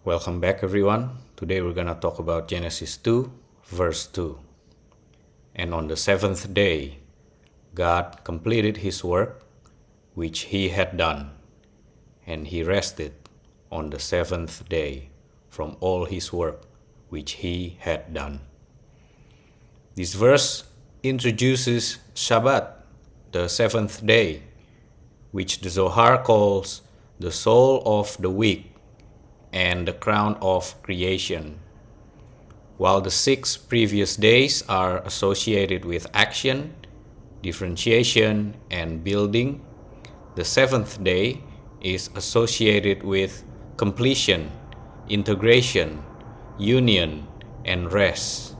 Welcome back, everyone. Today we're going to talk about Genesis 2, verse 2. And on the seventh day, God completed his work which he had done, and he rested on the seventh day from all his work which he had done. This verse introduces Shabbat, the seventh day, which the Zohar calls the soul of the week and the crown of creation. While the 6 previous days are associated with action, differentiation, and building, the seventh day is associated with completion, integration, union, and rest.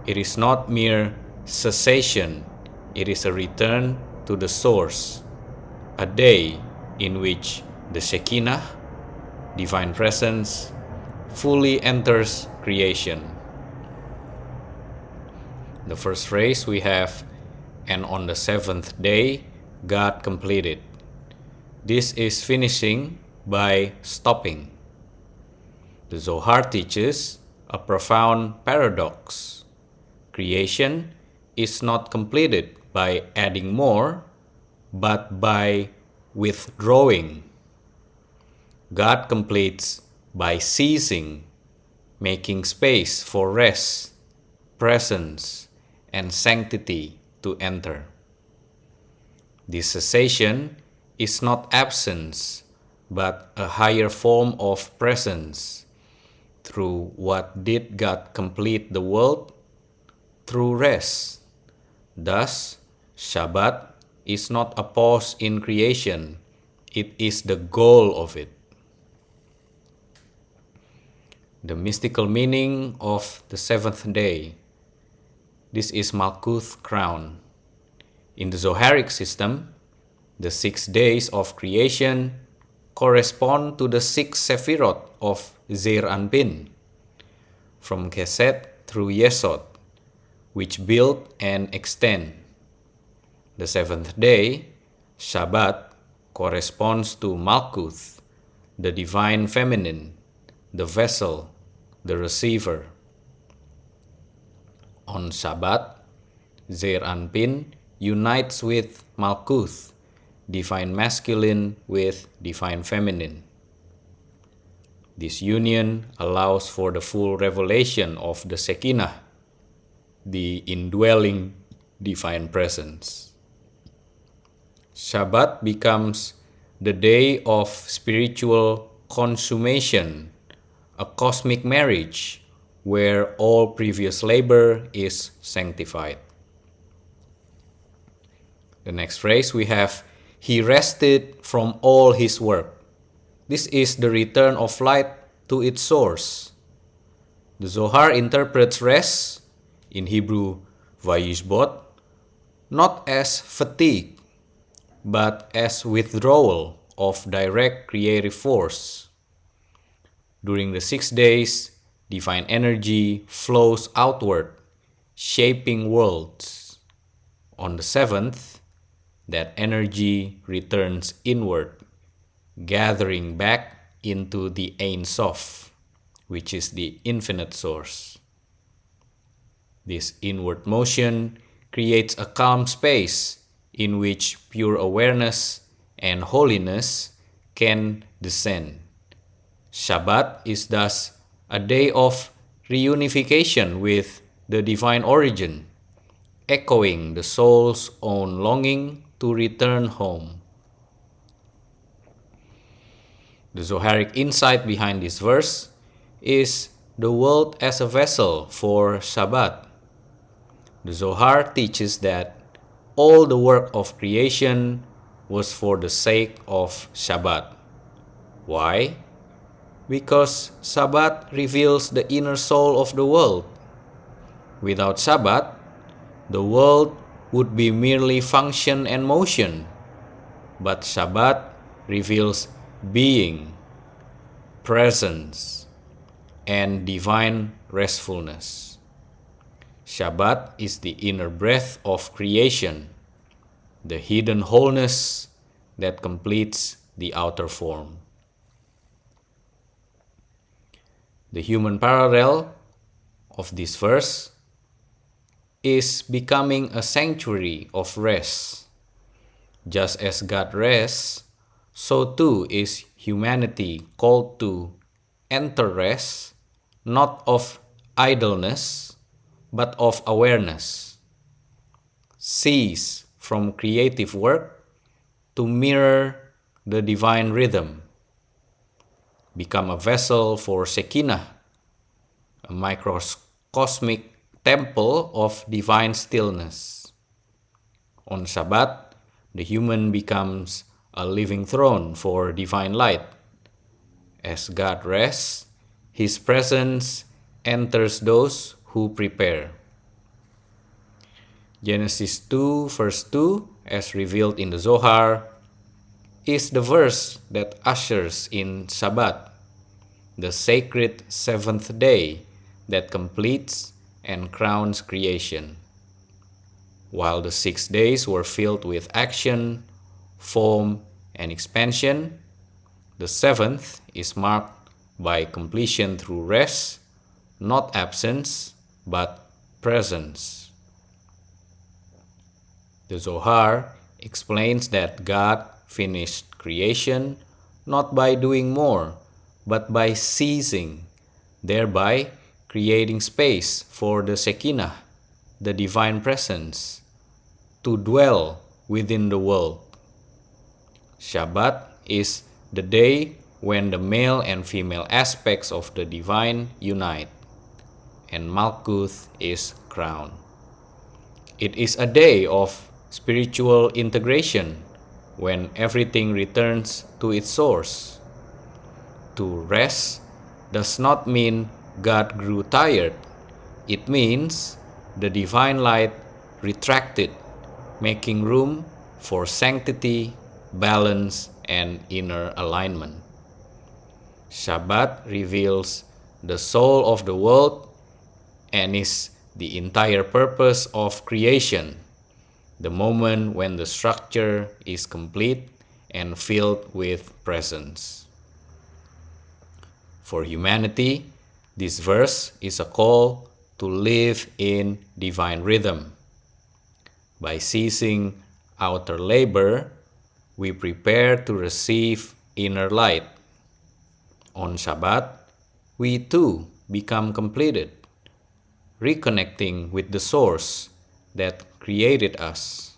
It is not mere cessation, it is a return to the source, a day in which the Shekinah, divine presence, fully enters creation. The first phrase we have, and on the seventh day, God completed. This is finishing by stopping. The Zohar teaches a profound paradox. Creation is not completed by adding more, but by withdrawing. God completes by ceasing, making space for rest, presence, and sanctity to enter. This cessation is not absence, but a higher form of presence. Through what did God complete the world? Through rest. Thus, Shabbat is not a pause in creation, it is the goal of it. The mystical meaning of the seventh day. This is Malkuth crown. In the Zoharic system, the 6 days of creation correspond to the 6 Sephirot of Zeir Anpin, from Kesed through Yesod, which build and extend. The seventh day, Shabbat, corresponds to Malkuth, the divine feminine, the vessel, the receiver. On Shabbat, Zeir Anpin unites with Malkuth, divine masculine with divine feminine. This union allows for the full revelation of the Shekinah, the indwelling divine presence. Shabbat becomes the day of spiritual consummation, a cosmic marriage where all previous labor is sanctified. The next phrase we have, he rested from all his work. This is the return of light to its source. The Zohar interprets rest, in Hebrew vayishbot, not as fatigue, but as withdrawal of direct creative force. During the 6 days, divine energy flows outward, shaping worlds. On the seventh, that energy returns inward, gathering back into the Ein Sof, which is the infinite source. This inward motion creates a calm space in which pure awareness and holiness can descend. Shabbat is thus a day of reunification with the divine origin, echoing the soul's own longing to return home. The Zoharic insight behind this verse is the world as a vessel for Shabbat. The Zohar teaches that all the work of creation was for the sake of Shabbat. Why? Because Shabbat reveals the inner soul of the world. Without Shabbat, the world would be merely function and motion, but Shabbat reveals being, presence, and divine restfulness. Shabbat is the inner breath of creation, the hidden wholeness that completes the outer form. The human parallel of this verse is becoming a sanctuary of rest. Just as God rests, so too is humanity called to enter rest, not of idleness, but of awareness. Cease from creative work to mirror the divine rhythm. Become a vessel for Shekinah, a microcosmic temple of divine stillness. On Shabbat, the human becomes a living throne for divine light. As God rests, His presence enters those who prepare. Genesis 2 verse 2, as revealed in the Zohar, is the verse that ushers in Shabbat, the sacred seventh day that completes and crowns creation. While the 6 days were filled with action, form, and expansion, the seventh is marked by completion through rest, not absence, but presence. The Zohar explains that God finished creation not by doing more, but by ceasing, thereby creating space for the Shekinah, the divine presence, to dwell within the world. Shabbat is the day when the male and female aspects of the divine unite, and Malkuth is crowned. It is a day of spiritual integration when everything returns to its source. To rest does not mean God grew tired. It means the divine light retracted, making room for sanctity, balance, and inner alignment. Shabbat reveals the soul of the world and is the entire purpose of creation, the moment when the structure is complete and filled with presence. For humanity, this verse is a call to live in divine rhythm. By ceasing outer labor, we prepare to receive inner light. On Shabbat, we too become completed, reconnecting with the source that created us.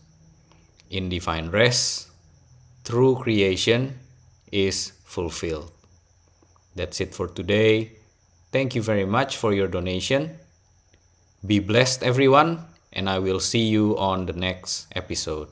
In divine rest, true creation is fulfilled. That's it for today. Thank you very much for your donation. Be blessed, everyone, and I will see you on the next episode.